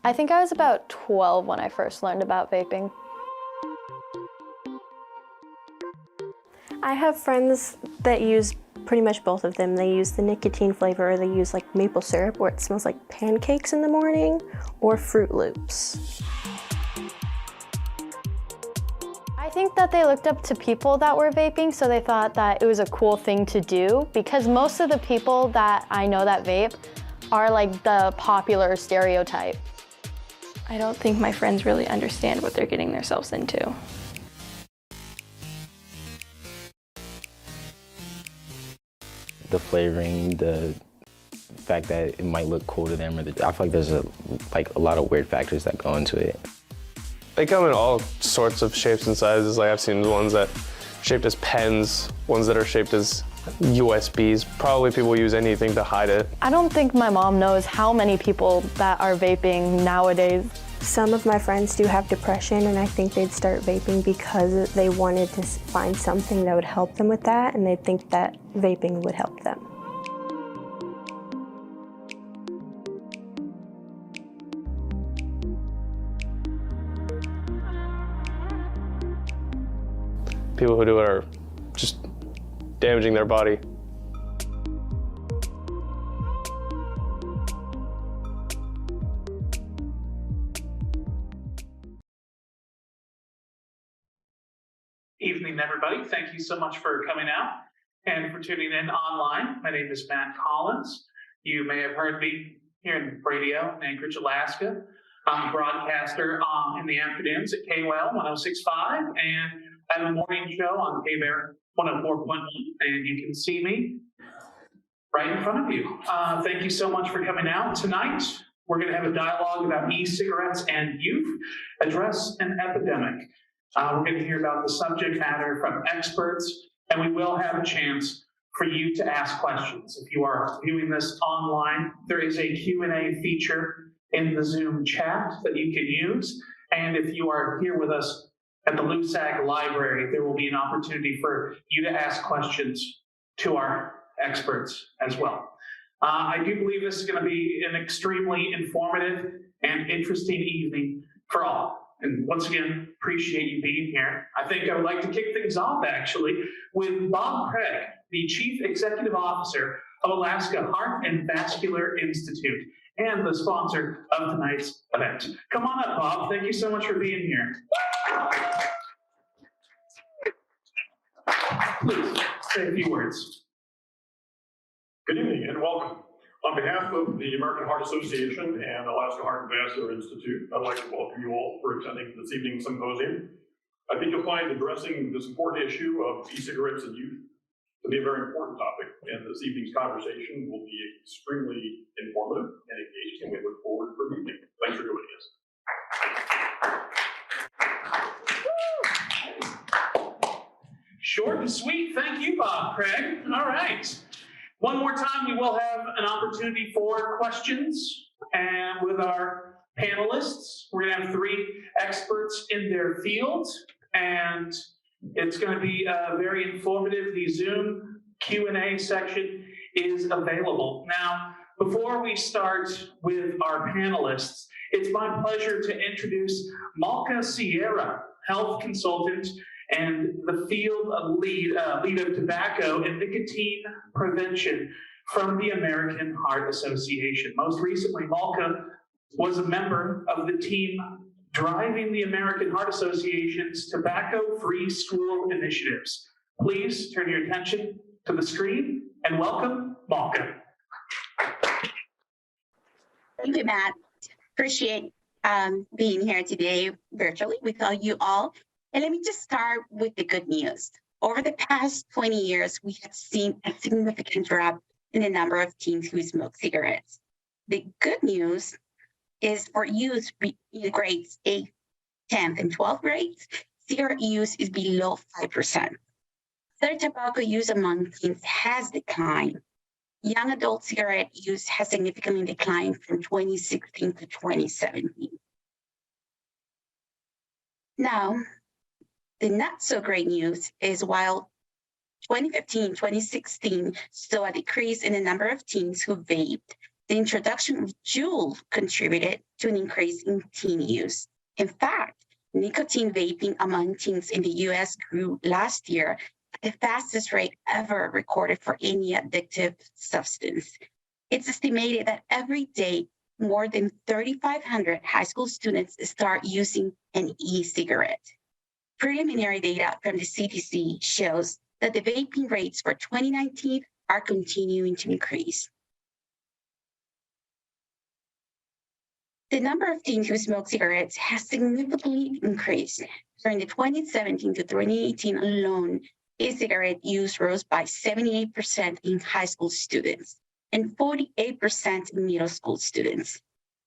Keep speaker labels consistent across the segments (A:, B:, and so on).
A: I think I was about 12 when I first learned about vaping.
B: I have friends that use pretty much both of them. They use the nicotine flavor, or they use like maple syrup where it smells like pancakes in the morning, or Fruit Loops.
A: I think that they looked up to people that were vaping, so they thought that it was a cool thing to do, because most of the people that I know that vape are like the popular stereotype.
C: I don't think my friends really understand what they're getting themselves into.
D: The flavoring, the fact that it might look cool to them, or I feel like there's a lot of weird factors that go into it.
E: They come in all sorts of shapes and sizes. Like I've seen ones that are shaped as pens, ones that are shaped as USBs. Probably people use anything to hide it.
A: I don't think my mom knows how many people that are vaping nowadays.
B: Some of my friends do have depression, and I think they'd start vaping because they wanted to find something that would help them with that, and they think that vaping would help them.
E: People who do it are just damaging their body.
F: Evening, everybody. Thank you so much for coming out and for tuning in online. My name is Matt Collins. You may have heard me here in radio in Anchorage, Alaska. I'm a broadcaster in the afternoons at KWEL 106.5, and I have a morning show on KBEAR 104.1, and you can see me right in front of you. Thank you so much for coming out tonight. We're going to have a dialogue about e-cigarettes and youth, address an epidemic. We're going to hear about the subject matter from experts, and we will have a chance for you to ask questions. If you are viewing this online, there is a Q&A feature in the Zoom chat that you can use. And if you are here with us at the LUSAC Library, there will be an opportunity for you to ask questions to our experts as well. I do believe this is going to be an extremely informative and interesting evening for all. And once again, appreciate you being here. I think I would like to kick things off, actually, with Bob Craig, the Chief Executive Officer of Alaska Heart and Vascular Institute, and the sponsor of tonight's event. Come on up, Bob. Thank you so much for being here. Please, say a few words.
G: Good evening and welcome. On behalf of the American Heart Association and Alaska Heart Vascular Institute, I'd like to welcome you all for attending this evening's symposium. I think you'll find addressing this important issue of e-cigarettes and youth to be a very important topic, and this evening's conversation will be extremely informative and engaging, and we look forward to the evening. Thanks for joining us.
F: Short and sweet. Thank you, Bob Craig. All right. One more time, we will have an opportunity for questions, and with our panelists, we're going to have 3 experts in their field, and it's going to be very informative. The Zoom Q&A section is available. Now, before we start with our panelists, it's my pleasure to introduce Malka Sierra, health consultant and the field of lead of tobacco and nicotine prevention from the American Heart Association. Most recently, Malka was a member of the team driving the American Heart Association's tobacco-free school initiatives. Please turn your attention to the screen and welcome Malka.
H: Thank you, Matt. Appreciate being here today virtually with all you all. And let me just start with the good news. Over the past 20 years, we have seen a significant drop in the number of teens who smoke cigarettes. The good news is for youth in grades 8th, 10th, and 12th grades, cigarette use is below 5%. Other tobacco use among teens has declined. Young adult cigarette use has significantly declined from 2016 to 2017. Now, the not so great news is while 2015, 2016 saw a decrease in the number of teens who vaped, The introduction of Juul contributed to an increase in teen use. In fact, nicotine vaping among teens in the US grew last year at the fastest rate ever recorded for any addictive substance. It's estimated that every day, more than 3,500 high school students start using an e-cigarette. Preliminary data from the CDC shows that the vaping rates for 2019 are continuing to increase. The number of teens who smoke cigarettes has significantly increased. During the 2017 to 2018 alone, e-cigarette use rose by 78% in high school students and 48% in middle school students.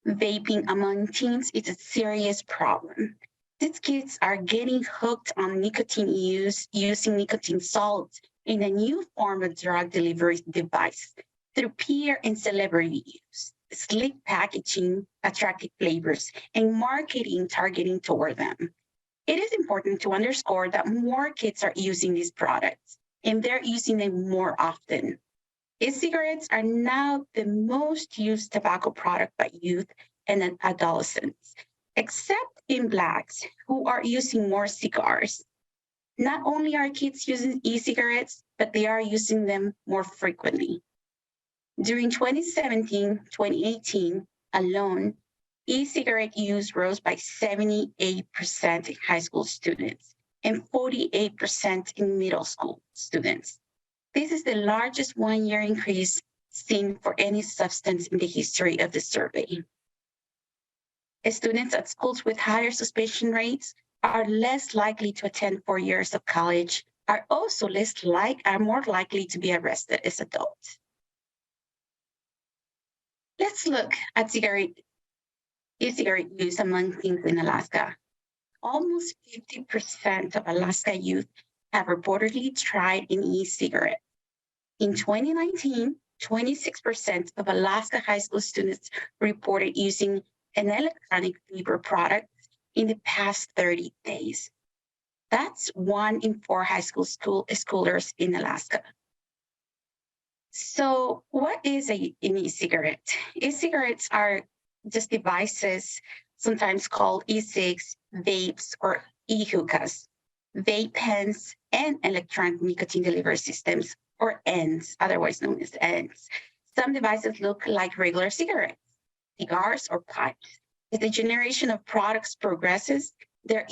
H: Vaping among teens is a serious problem. These kids are getting hooked on nicotine use using nicotine salts in a new form of drug delivery device through peer and celebrity use, sleek packaging, attractive flavors, and marketing targeting toward them. It is important to underscore that more kids are using these products, and they're using them more often. E-cigarettes are now the most used tobacco product by youth and adolescents, except in Blacks who are using more cigars. Not only are kids using e-cigarettes, but they are using them more frequently. During 2017-2018 alone, e-cigarette use rose by 78% in high school students and 48% in middle school students. This is the largest one-year increase seen for any substance in the history of the survey. Students at schools with higher suspicion rates are less likely to attend 4 years of college, are also more likely to be arrested as adults. Let's look at e-cigarette use among teens in Alaska. Almost 50% of Alaska youth have reportedly tried an e-cigarette. In 2019, 26% of Alaska high school students reported using an electronic vapor product in the past 30 days. That's 1 in 4 high school schoolers in Alaska. So what is an e-cigarette? E-cigarettes are just devices, sometimes called e-cigs, vapes, or e-hookahs, vape pens, and electronic nicotine delivery systems, or ENDS, otherwise known as ENDS. Some devices look like regular cigarettes, cigars, or pipes. As the generation of products progresses, they're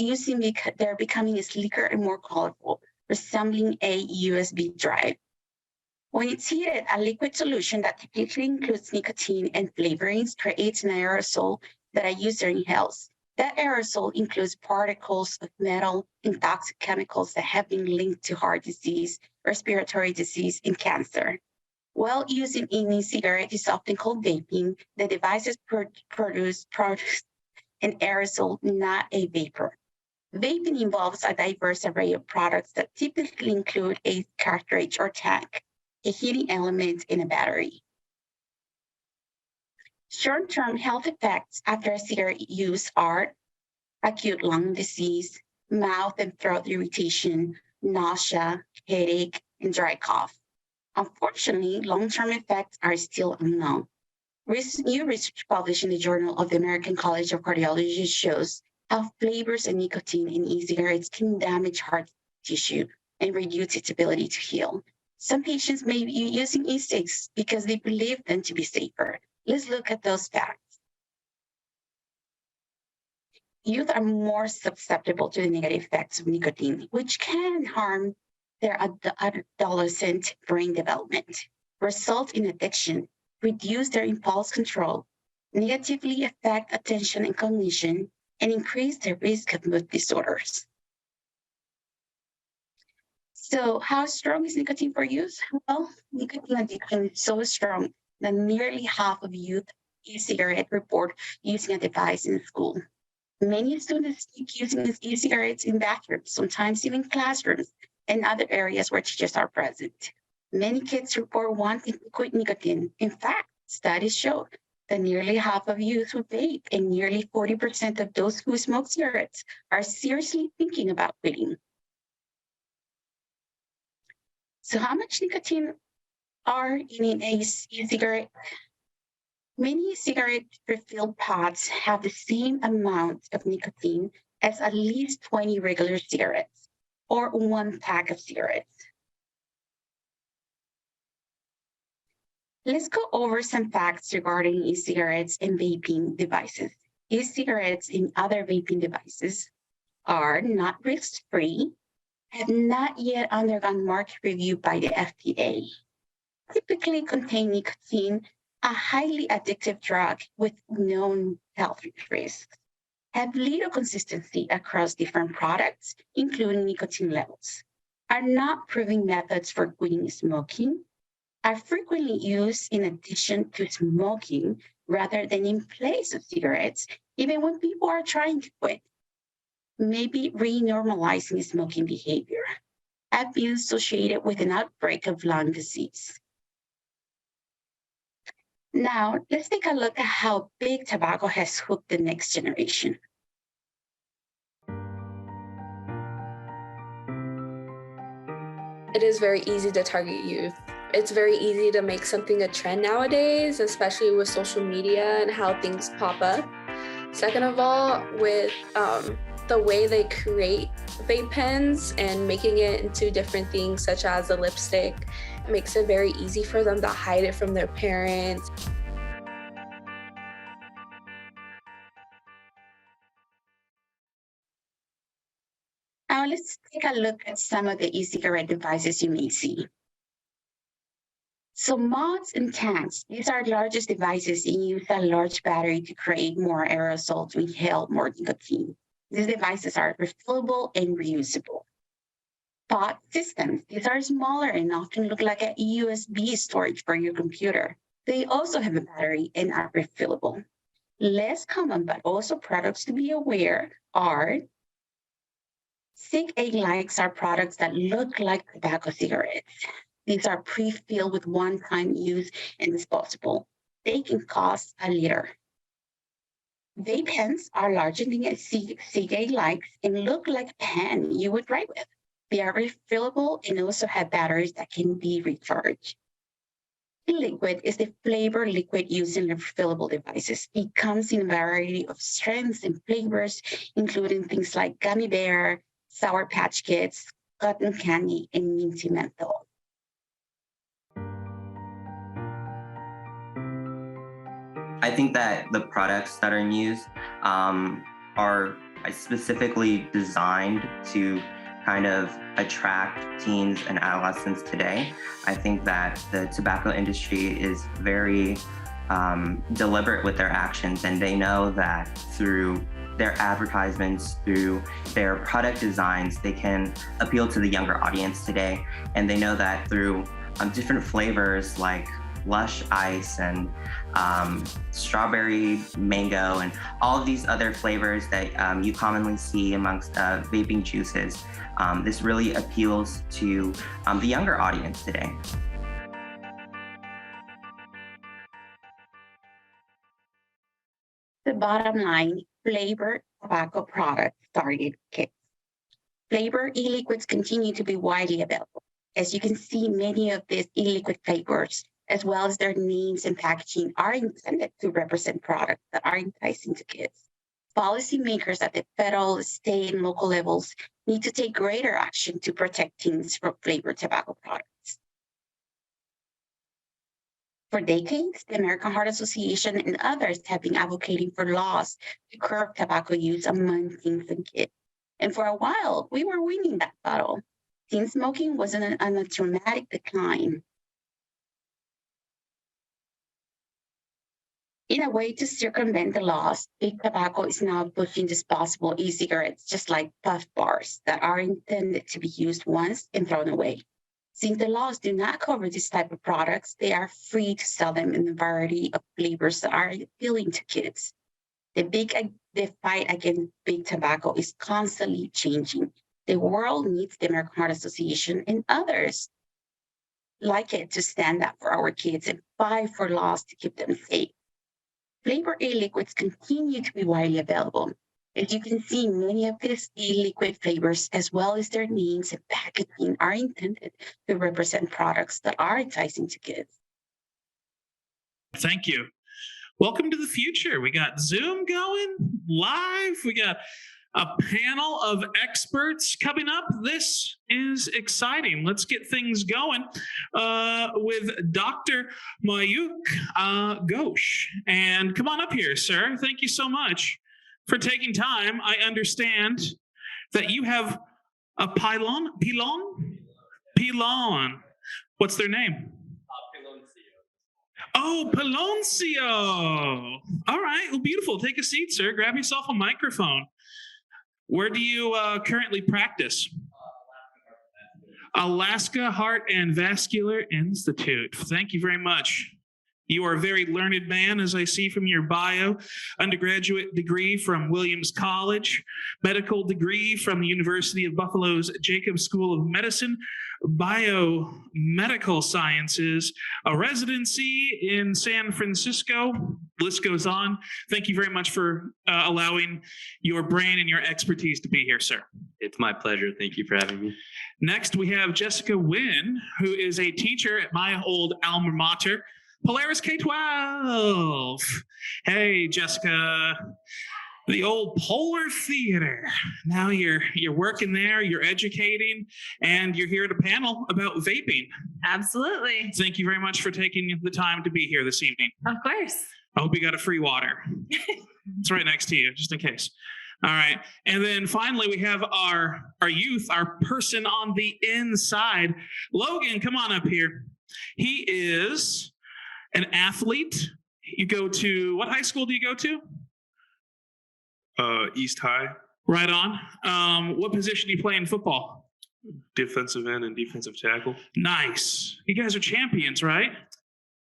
H: becoming sleeker and more colorful, resembling a USB drive. When it's heated, a liquid solution that typically includes nicotine and flavorings creates an aerosol that a user inhales. That aerosol includes particles of metal and toxic chemicals that have been linked to heart disease, respiratory disease, and cancer. While using an e-cigarette is often called vaping, the devices produce an aerosol, not a vapor. Vaping involves a diverse array of products that typically include a cartridge or tank, a heating element, and a battery. Short-term health effects after cigarette use are acute lung disease, mouth and throat irritation, nausea, headache, and dry cough. Unfortunately, long-term effects are still unknown. New research published in the Journal of the American College of Cardiology shows how flavors and nicotine in e-cigarettes can damage heart tissue and reduce its ability to heal. Some patients may be using e-cigs because they believe them to be safer. Let's look at those facts. Youth are more susceptible to the negative effects of nicotine, which can harm their adolescent brain development, result in addiction, reduce their impulse control, negatively affect attention and cognition, and increase the risk of mood disorders. So how strong is nicotine for youth? Well, nicotine addiction is so strong that nearly half of youth e-cigarette report using a device in school. Many students keep using e-cigarettes in bathrooms, sometimes even classrooms, and other areas where teachers are present. Many kids report wanting to quit nicotine. In fact, studies show that nearly half of youth who vape and nearly 40% of those who smoke cigarettes are seriously thinking about quitting. So how much nicotine are in an e-cigarette? Many cigarette refill pods have the same amount of nicotine as at least 20 regular cigarettes or 1 pack of cigarettes. Let's go over some facts regarding e-cigarettes and vaping devices. E-cigarettes and other vaping devices are not risk-free, have not yet undergone market review by the FDA, typically contain nicotine, a highly addictive drug with known health risks, have little consistency across different products, including nicotine levels, are not proven methods for quitting smoking, are frequently used in addition to smoking rather than in place of cigarettes, even when people are trying to quit, maybe renormalizing smoking behavior, have been associated with an outbreak of lung disease. Now, let's take a look at how big tobacco has hooked the next generation.
I: It is very easy to target youth. It's very easy to make something a trend nowadays, especially with social media and how things pop up. Second of all, with the way they create vape pens and making it into different things such as a lipstick, it makes it very easy for them to hide it from their parents.
H: Now let's take a look at some of the e-cigarette devices you may see. So mods and tanks, these are the largest devices and use a large battery to create more aerosol to inhale more nicotine. These devices are refillable and reusable. Pod systems, these are smaller and often look like a USB storage for your computer. They also have a battery and are refillable. Less common, but also products to be aware are cig-a-likes are products that look like tobacco cigarettes. These are pre-filled with one-time use and disposable. They can cost a liter. Vape pens are larger than a cig-a-likes and look like a pen you would write with. They are refillable and also have batteries that can be recharged. E-liquid is the flavor liquid used in refillable devices. It comes in a variety of strengths and flavors, including things like gummy bear, Sour Patch Kids, cotton candy, and minty menthol.
J: I think that the products that are in use are specifically designed to kind of attract teens and adolescents today. I think that the tobacco industry is very deliberate with their actions, and they know that through their advertisements, through their product designs, they can appeal to the younger audience today. And they know that through different flavors like Lush Ice and strawberry mango and all of these other flavors that you commonly see amongst vaping juices, this really appeals to the younger audience today.
H: The bottom line, flavor tobacco products target kids. Flavor e-liquids continue to be widely available. As you can see, many of these e-liquid flavors, as well as their names and packaging, are intended to represent products that are enticing to kids. Policymakers at the federal, state, and local levels need to take greater action to protect teens from flavored tobacco products. For decades, the American Heart Association and others have been advocating for laws to curb tobacco use among teens and kids. And for a while, we were winning that battle. Teen smoking was on a dramatic decline. In a way to circumvent the laws, big tobacco is now pushing disposable e-cigarettes, just like puff bars, that are intended to be used once and thrown away. Since the laws do not cover this type of products, they are free to sell them in a variety of flavors that are appealing to kids. The fight against big tobacco is constantly changing. The world needs the American Heart Association and others like it to stand up for our kids and fight for laws to keep them safe. Flavor e-liquids continue to be widely available. As you can see, many of these e-liquid flavors, as well as their names and packaging, are intended to represent products that are enticing to kids.
F: Thank you. Welcome to the future. We got Zoom going live. We got a panel of experts coming up. This is exciting. Let's get things going with Dr. Moyukh Ghosh. And come on up here, sir. Thank you so much for taking time. I understand that you have a pilon. What's their name? Oh, Peloncio. All right. Well, beautiful. Take a seat, sir. Grab yourself a microphone. Where do you currently practice? Alaska Heart and Vascular Institute. Thank you very much. You are a very learned man, as I see from your bio. Undergraduate degree from Williams College, medical degree from the University of Buffalo's Jacobs School of Medicine, biomedical sciences, a residency in San Francisco. List goes on. Thank you very much for allowing your brain and your expertise to be here, sir.
K: It's my pleasure. Thank you for having me.
F: Next, we have Jessica Winn, who is a teacher at my old alma mater, Polaris K-12. Hey, Jessica, the old Polar Theater. Now you're working there, you're educating, and you're here at a panel about vaping.
L: Absolutely.
F: Thank you very much for taking the time to be here this evening.
L: Of course.
F: I hope you got a free water. It's right next to you, just in case. All right. And then finally, we have our youth, our person on the inside. Logan, come on up here. He is an athlete. You go to, what high school do you go to?
M: East High.
F: Right on. What position do you play in football?
M: Defensive end and defensive tackle.
F: Nice. You guys are champions, right?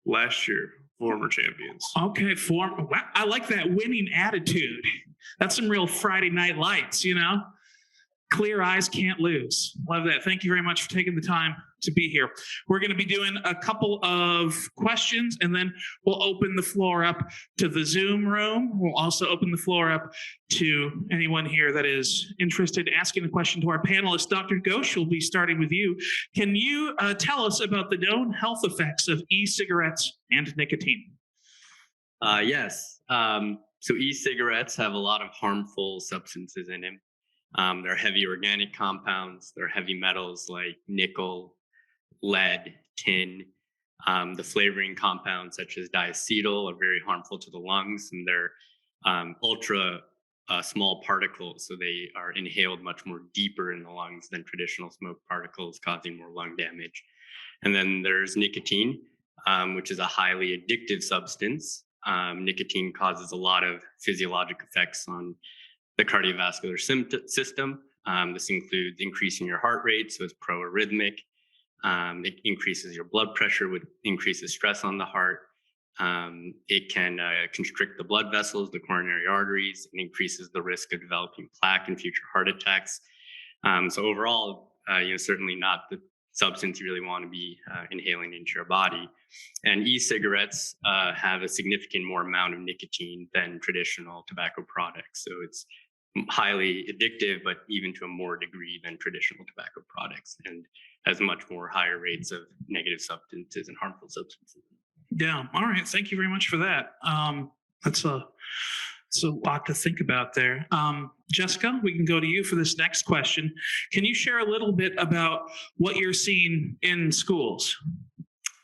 M: Last year, former champions.
F: Okay, wow, I like that winning attitude. That's some real Friday Night Lights, you know? Clear eyes can't lose. Love that. Thank you very much for taking the time to be here. We're going to be doing a couple of questions, and then we'll open the floor up to the Zoom room. We'll also open the floor up to anyone here that is interested in asking a question to our panelists. Dr. Ghosh, we'll be starting with you. Can you tell us about the known health effects of e-cigarettes and nicotine?
K: Yes. So e-cigarettes have a lot of harmful substances in them. They're heavy organic compounds. They're heavy metals like nickel, lead, tin. The flavoring compounds such as diacetyl are very harmful to the lungs, and they're ultra small particles, so they are inhaled much more deeper in the lungs than traditional smoke particles, causing more lung damage. And then there's nicotine, which is a highly addictive substance. Nicotine causes a lot of physiologic effects on the cardiovascular system. This includes increasing your heart rate, so it's pro-arrhythmic. It increases your blood pressure, which increases stress on the heart. It can constrict the blood vessels, the coronary arteries, and increases the risk of developing plaque and future heart attacks. So overall, certainly not the substance you really want to be inhaling into your body. And e-cigarettes have a significant more amount of nicotine than traditional tobacco products. So it's highly addictive, but even to a more degree than traditional tobacco products, and has much more higher rates of negative substances and harmful substances.
F: Yeah. All right. Thank you very much for that. That's a lot to think about there. Jessica, we can go to you for this next question. Can you share a little bit about what you're seeing in schools?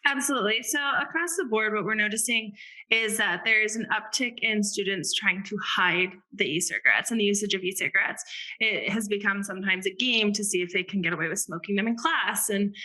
L: Absolutely. So across the board, what we're noticing is that there is an uptick in students trying to hide the e-cigarettes and the usage of e-cigarettes. It has become sometimes a game to see if they can get away with smoking them in class, and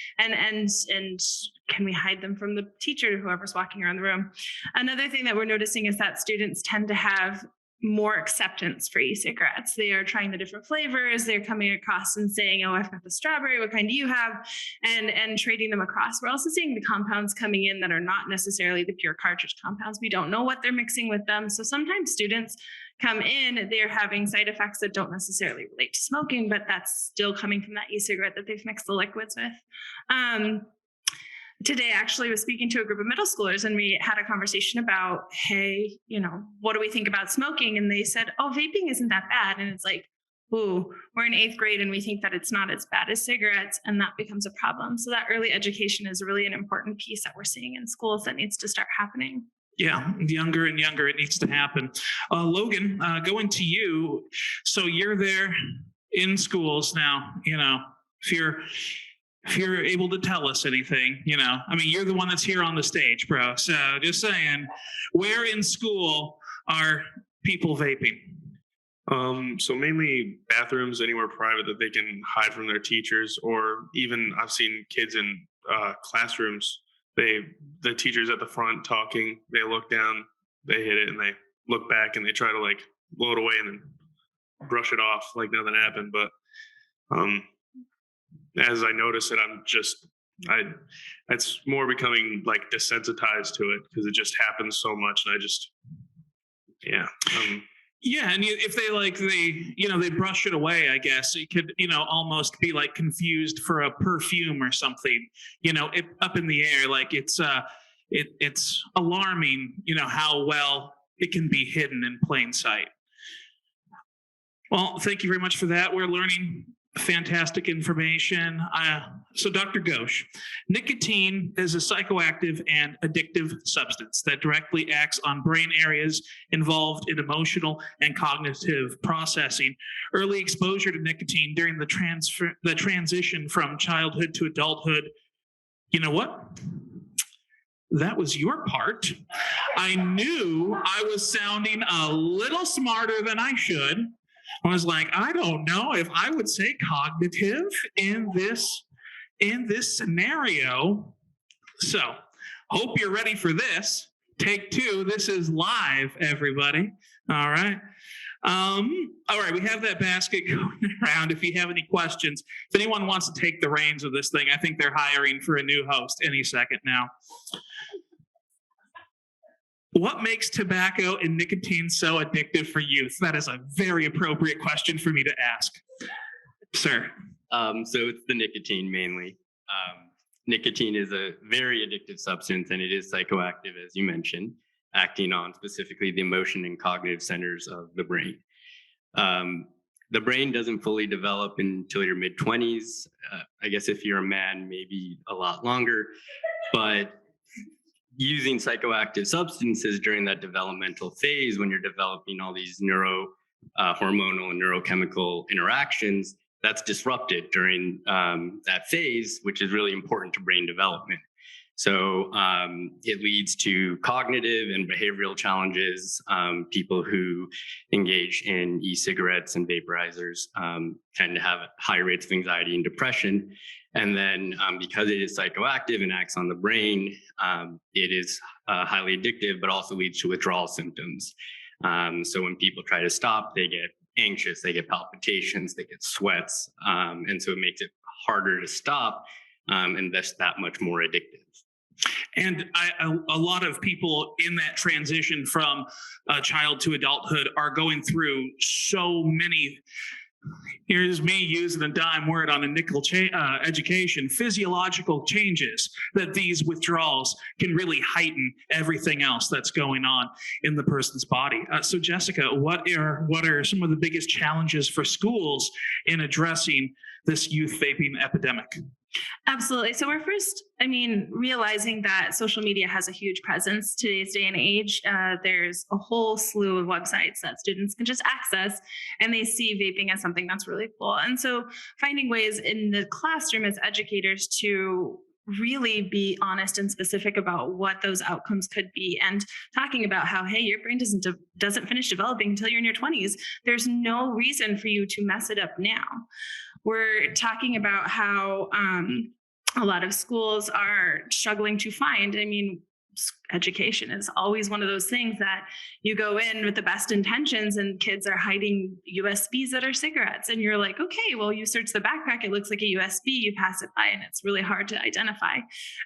L: can we hide them from the teacher, whoever's walking around the room. Another thing that we're noticing is that students tend to have more acceptance for e-cigarettes. They are trying the different flavors. They're coming across and saying, oh, I've got the strawberry, what kind do you have? And trading them across. We're also seeing the compounds coming in that are not necessarily the pure cartridge compounds. We don't know what they're mixing with them. So sometimes students come in, they're having side effects that don't necessarily relate to smoking, but that's still coming from that e-cigarette that they've mixed the liquids with. Today, actually, I was speaking to a group of middle schoolers, and we had a conversation about, hey, what do we think about smoking? And they said, oh, vaping isn't that bad. And it's like, ooh, we're in 8th grade and we think that it's not as bad as cigarettes, and that becomes a problem. So that early education is really an important piece that we're seeing in schools that needs to start happening.
F: Yeah, younger and younger it needs to happen. Logan, going to you. So you're there in schools now, if you're able to tell us anything, I mean, you're the one that's here on the stage, bro. So just saying, where in school are people vaping?
M: So mainly bathrooms, anywhere private that they can hide from their teachers, or even I've seen kids in classrooms. The teacher's at the front talking, they look down, they hit it, and they look back and they try to like blow it away and then brush it off like nothing happened. But as I notice it, it's more becoming like desensitized to it because it just happens so much, and
F: Yeah, and if they brush it away, I guess it could, almost be like confused for a perfume or something, up in the air. Like it's alarming, how well it can be hidden in plain sight. Well, thank you very much for that. We're learning fantastic information. So Dr. Ghosh, nicotine is a psychoactive and addictive substance that directly acts on brain areas involved in emotional and cognitive processing. Early exposure to nicotine during the transition from childhood to adulthood. You know what? That was your part. I knew I was sounding a little smarter than I should. I was like, I don't know if I would say cognitive in this scenario. So, hope you're ready for this. Take two. This is live, everybody. All right. All right, we have that basket going around. If you have any questions, if anyone wants to take the reins of this thing, I think they're hiring for a new host any second now. What makes tobacco and nicotine so addictive for youth? That is a very appropriate question for me to ask. Sir.
K: So it's the nicotine mainly. Nicotine is a very addictive substance, and it is psychoactive, as you mentioned, acting on specifically the emotion and cognitive centers of the brain. The brain doesn't fully develop until your mid-20s. I guess if you're a man, maybe a lot longer, but using psychoactive substances during that developmental phase, when you're developing all these hormonal and neurochemical interactions, that's disrupted during that phase, which is really important to brain development. So it leads to cognitive and behavioral challenges. People who engage in e-cigarettes and vaporizers tend to have high rates of anxiety and depression. And then because it is psychoactive and acts on the brain, it is highly addictive, but also leads to withdrawal symptoms. So when people try to stop, they get anxious, they get palpitations, they get sweats. And so it makes it harder to stop and thus that much more addictive.
F: And a lot of people in that transition from child to adulthood are going through so many, here's me using a dime word on a nickel education, physiological changes that these withdrawals can really heighten everything else that's going on in the person's body. So Jessica, what are some of the biggest challenges for schools in addressing this youth vaping epidemic?
L: Absolutely. So we're first, realizing that social media has a huge presence today's day and age. There's a whole slew of websites that students can just access, and they see vaping as something that's really cool. And so finding ways in the classroom as educators to really be honest and specific about what those outcomes could be, and talking about how, hey, your brain doesn't finish developing until you're in your 20s. There's no reason for you to mess it up now. We're talking about how a lot of schools are struggling to find, education is always one of those things that you go in with the best intentions and kids are hiding USBs that are cigarettes. And you're like, okay, well, you search the backpack, it looks like a USB, you pass it by, and it's really hard to identify.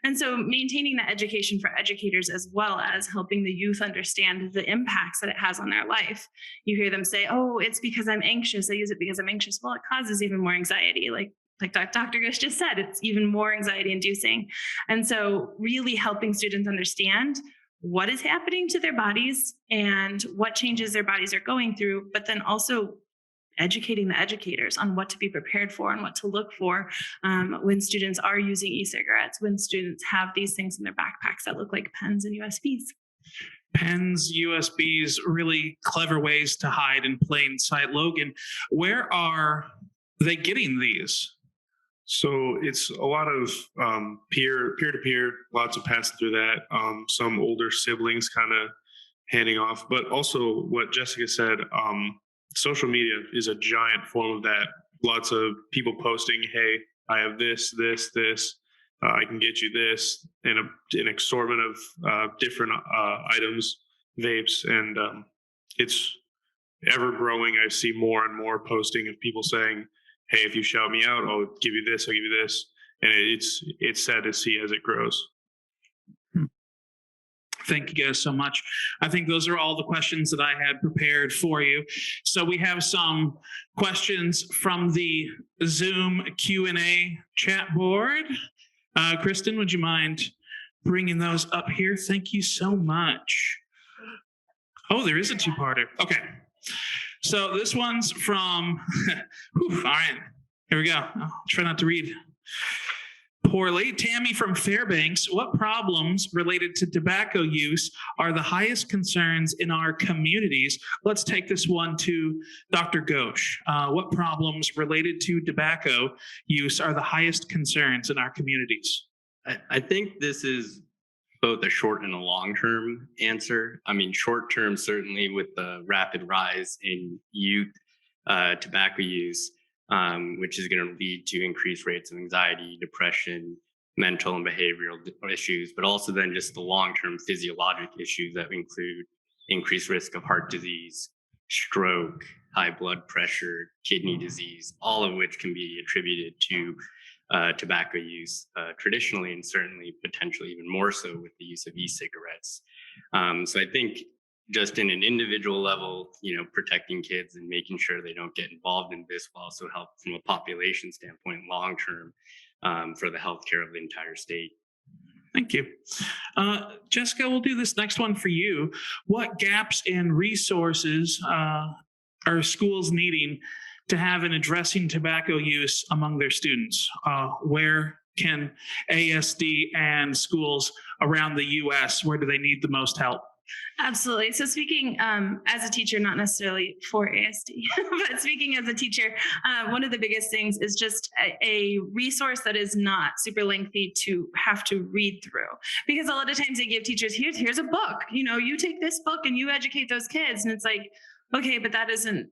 L: And so maintaining that education for educators, as well as helping the youth understand the impacts that it has on their life. You hear them say, oh, it's because I'm anxious. I use it because I'm anxious. Well, it causes even more anxiety. Like Dr. Ghosh just said, it's even more anxiety inducing. And so really helping students understand what is happening to their bodies and what changes their bodies are going through, but then also educating the educators on what to be prepared for and what to look for when students are using e-cigarettes, when students have these things in their backpacks that look like pens and USBs.
F: Pens, USBs, really clever ways to hide in plain sight. Logan, where are they getting these?
M: So it's a lot of peer to peer, lots of passing through that. Some older siblings kind of handing off, but also what Jessica said, social media is a giant form of that. Lots of people posting, hey, I have this. I can get you this, and an assortment of different items, vapes, and it's ever growing. I see more and more posting of people saying, hey, if you shout me out, I'll give you this, I'll give you this. And it's sad to see as it grows.
F: Thank you guys so much. I think those are all the questions that I had prepared for you. So we have some questions from the Zoom Q&A chat board. Kristen, would you mind bringing those up here? Thank you so much. Oh, there is a two-parter. Okay. So this one's from, all right, here we go. I'll try not to read poorly. Tammy from Fairbanks, what problems related to tobacco use are the highest concerns in our communities? Let's take this one to Dr. Ghosh. What problems related to tobacco use are the highest concerns in our communities?
K: I think this is both a short and a long-term answer. I mean, short-term, certainly with the rapid rise in youth tobacco use, which is going to lead to increased rates of anxiety, depression, mental and behavioral issues, but also then just the long-term physiologic issues that include increased risk of heart disease, stroke, high blood pressure, kidney disease, all of which can be attributed to tobacco use traditionally, and certainly potentially even more so with the use of e-cigarettes. So I think just in an individual level, protecting kids and making sure they don't get involved in this will also help from a population standpoint long term for the healthcare of the entire state.
F: Thank you. Jessica, we'll do this next one for you. What gaps in resources are schools needing to have in addressing tobacco use among their students? Where can ASD and schools around the US, where do they need the most help?
L: Absolutely. So speaking as a teacher, not necessarily for ASD, but speaking as a teacher, one of the biggest things is just a resource that is not super lengthy to have to read through. Because a lot of times they give teachers, here's a book, you take this book and you educate those kids. And it's like, okay, but that isn't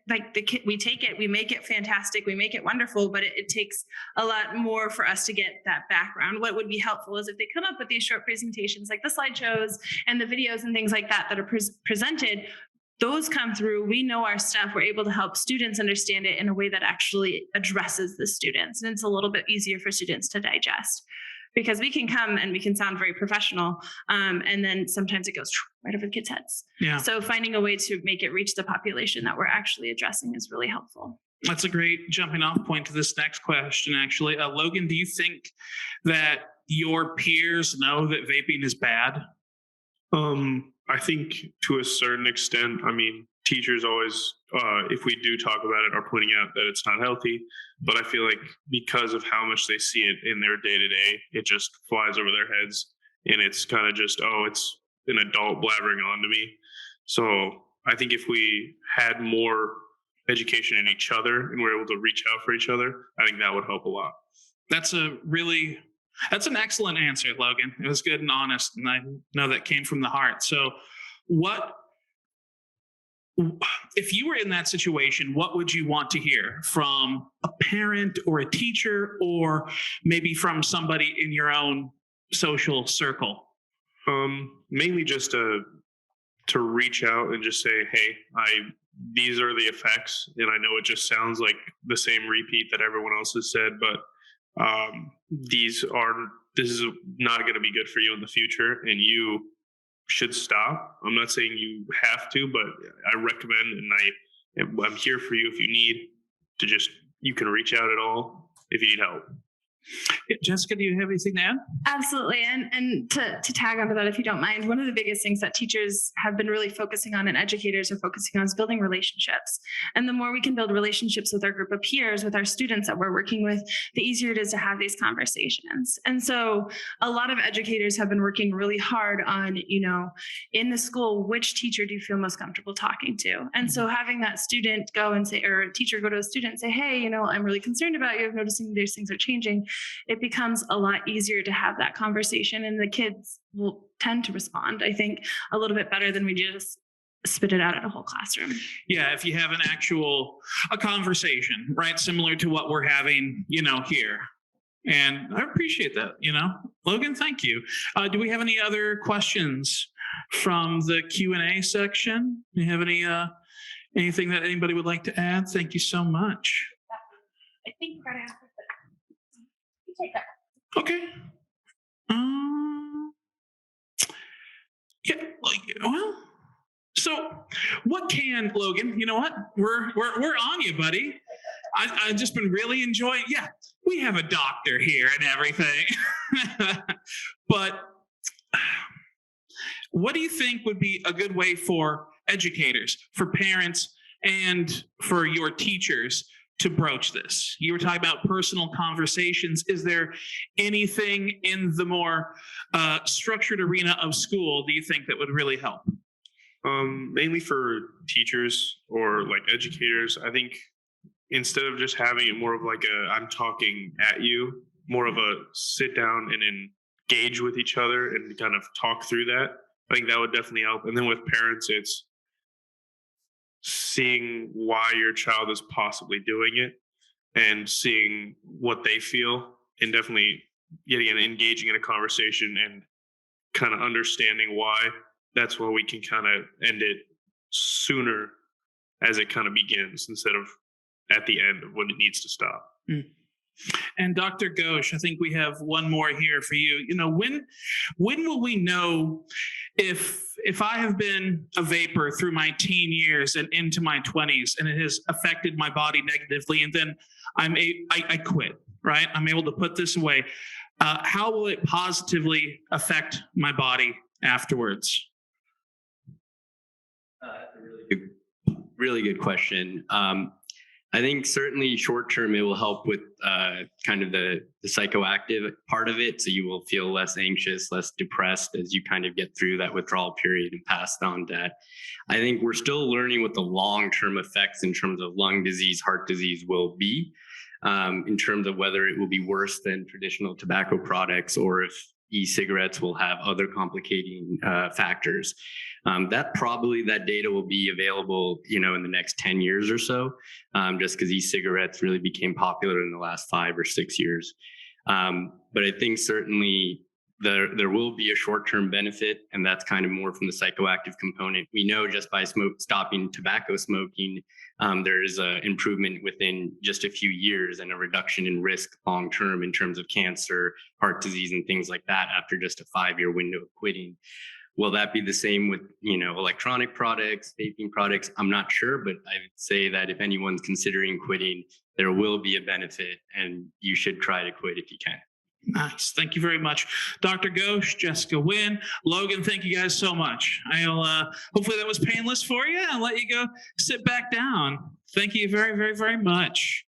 L: like the kid, we take it, we make it fantastic, we make it wonderful, but it takes a lot more for us to get that background. What would be helpful is if they come up with these short presentations, like the slideshows and the videos and things like that are presented, those come through, we know our stuff, we're able to help students understand it in a way that actually addresses the students. And it's a little bit easier for students to digest. Because we can come and we can sound very professional, and then sometimes it goes right over the kids' heads.
F: Yeah.
L: So finding a way to make it reach the population that we're actually addressing is really helpful.
F: That's a great jumping off point to this next question, actually. Logan, do you think that your peers know that vaping is bad?
M: I think to a certain extent, teachers always, if we do talk about it, are pointing out that it's not healthy. But I feel like because of how much they see it in their day-to-day, it just flies over their heads. And it's kind of just, it's an adult blabbering on to me. So I think if we had more education in each other and we're able to reach out for each other, I think that would help a lot.
F: That's an excellent answer, Logan. It was good and honest, and I know that came from the heart. So if you were in that situation, what would you want to hear from a parent or a teacher, or maybe from somebody in your own social circle?
M: Mainly just to reach out and just say, hey, these are the effects. And I know it just sounds like the same repeat that everyone else has said, but this is not going to be good for you in the future, and you should stop. I'm not saying you have to, but I recommend, and I'm here for you if you need to. You can reach out at all if you need help.
F: Jessica, do you have anything to add?
L: Absolutely. And to tag onto that, if you don't mind, one of the biggest things that teachers have been really focusing on and educators are focusing on is building relationships. And the more we can build relationships with our group of peers, with our students that we're working with, the easier it is to have these conversations. And so a lot of educators have been working really hard on, in the school, which teacher do you feel most comfortable talking to? And so having that student go and say, or a teacher go to a student and say, hey, I'm really concerned about you. I'm noticing these things are changing. It becomes a lot easier to have that conversation, and the kids will tend to respond, I think, a little bit better than we just spit it out at a whole classroom.
F: Yeah, if you have a conversation, right, similar to what we're having, here. And I appreciate that, Logan, thank you. Do we have any other questions from the Q&A section? Do you have anything that anybody would like to add? Thank you so much.
L: I think right after that. Take that.
F: Okay. Yeah. Well. So, what can Logan? You know what? We're on you, buddy. I've just been really enjoying. Yeah, we have a doctor here and everything. But what do you think would be a good way for educators, for parents, and for your teachers to broach this? You were talking about personal conversations. Is there anything in the more structured arena of school do you think that would really help?
M: Mainly for teachers or like educators, I think instead of just having it more of like I'm talking at you, more of a sit down and engage with each other and kind of talk through that. I think that would definitely help. And then with parents, it's seeing why your child is possibly doing it and seeing what they feel, and definitely getting and engaging in a conversation and kind of understanding why. That's where we can kind of end it sooner as it kind of begins instead of at the end of when it needs to stop.
F: Mm. And Dr. Ghosh, I think we have one more here for you. When will we know if I have been a vapor through my teen years and into my 20s and it has affected my body negatively, and then I quit, right? I'm able to put this away. How will it positively affect my body afterwards?
K: That's a really good question. I think certainly short term, it will help with kind of the psychoactive part of it. So you will feel less anxious, less depressed as you kind of get through that withdrawal period and pass on that. I think we're still learning what the long-term effects in terms of lung disease, heart disease will be, in terms of whether it will be worse than traditional tobacco products or if e-cigarettes will have other complicating factors. That data will be available, in the next 10 years or so, just because e-cigarettes really became popular in the last 5 or 6 years. But I think certainly there will be a short-term benefit, and that's kind of more from the psychoactive component. We know just by stopping tobacco smoking, there is an improvement within just a few years and a reduction in risk long-term in terms of cancer, heart disease, and things like that after just a 5-year window of quitting. Will that be the same with, electronic products, vaping products? I'm not sure, but I would say that if anyone's considering quitting, there will be a benefit, and you should try to quit if you can.
F: Nice. Thank you very much. Dr. Ghosh, Jessica Winn, Logan, thank you guys so much. I'll hopefully that was painless for you. I'll let you go sit back down. Thank you very, very, very much.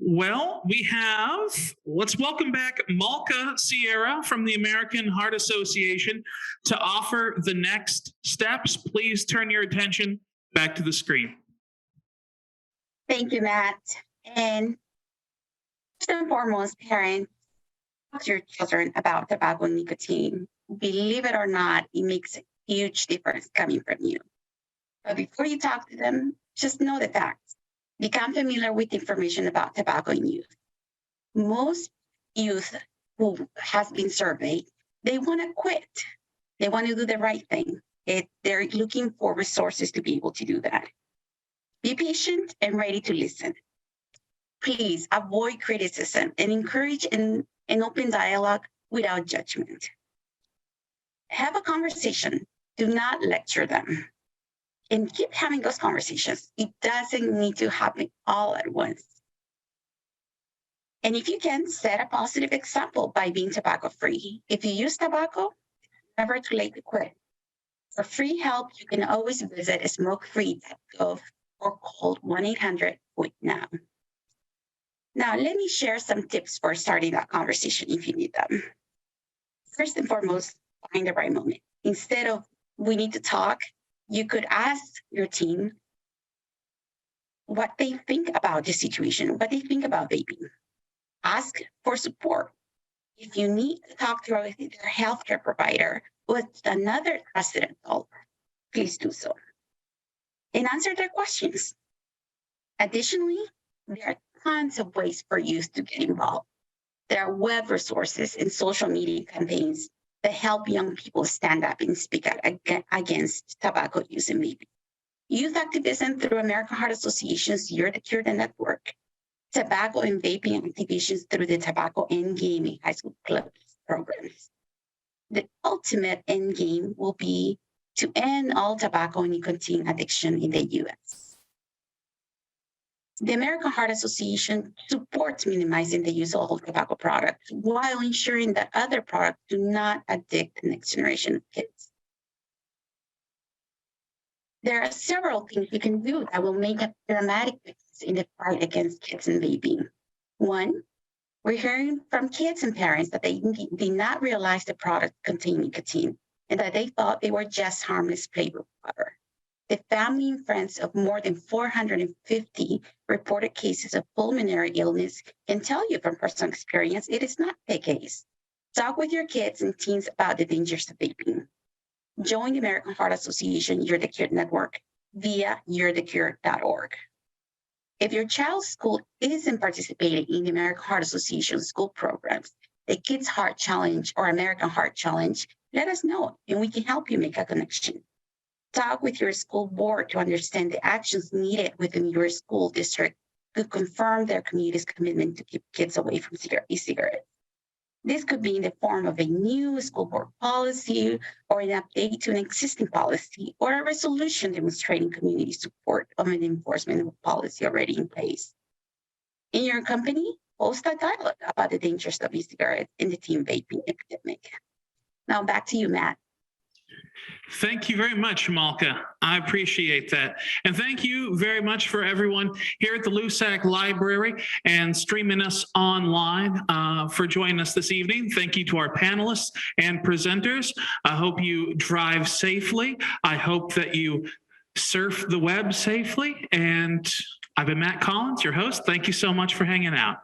F: Well, let's welcome back Malka Sierra from the American Heart Association to offer the next steps. Please turn your attention back to the screen.
H: Thank you, Matt. And first and foremost, parents, talk to your children about tobacco and nicotine. Believe it or not, it makes a huge difference coming from you. But before you talk to them, just know the facts. Become familiar with information about tobacco in youth. Most youth who has been surveyed, they want to quit. They want to do the right thing. They're looking for resources to be able to do that. Be patient and ready to listen. Please avoid criticism and encourage an open dialogue without judgment. Have a conversation. Do not lecture them. and keep having those conversations. It doesn't need to happen all at once. And if you can, set a positive example by being tobacco-free. If you use tobacco, it's never too late to quit. For free help, you can always visit smokefree.gov or call 1-800-QUIT-NOW. Now, let me share some tips for starting that conversation if you need them. First and foremost, find the right moment. Instead of we need to talk, you could ask your team what they think about the situation, what they think about vaping. Ask for support. If you need to talk to their healthcare provider with another trusted adult, please do so. And answer their questions. Additionally, there are tons of ways for youth to get involved. There are web resources and social media campaigns that help young people stand up and speak out against tobacco use and vaping. Youth activism through American Heart Association's You're the Cure network. Tobacco and vaping activations through the Tobacco Endgame and high school clubs programs. The ultimate end game will be to end all tobacco and nicotine addiction in the U.S. The American Heart Association supports minimizing the use of all tobacco products while ensuring that other products do not addict the next generation of kids. There are several things you can do that will make a dramatic difference in the fight against kids and vaping. One, we're hearing from kids and parents that they did not realize the product contained nicotine and that they thought they were just harmless flavor water. The family and friends of more than 450 reported cases of pulmonary illness can tell you from personal experience it is not the case. Talk with your kids and teens about the dangers of vaping. Join the American Heart Association You're the Cure network via you'rethecure.org. If your child's school isn't participating in the American Heart Association school programs, the Kids Heart Challenge or American Heart Challenge, let us know and we can help you make a connection. Talk with your school board to understand the actions needed within your school district to confirm their community's commitment to keep kids away from e-cigarettes. This could be in the form of a new school board policy or an update to an existing policy or a resolution demonstrating community support of an enforcement policy already in place. In your company, host a dialogue about the dangers of e-cigarettes and the teen vaping epidemic. Now back to you, Matt.
F: Thank you very much, Malka. I appreciate that. And thank you very much for everyone here at the LUSAC Library and streaming us online for joining us this evening. Thank you to our panelists and presenters. I hope you drive safely. I hope that you surf the web safely. And I've been Matt Collins, your host. Thank you so much for hanging out.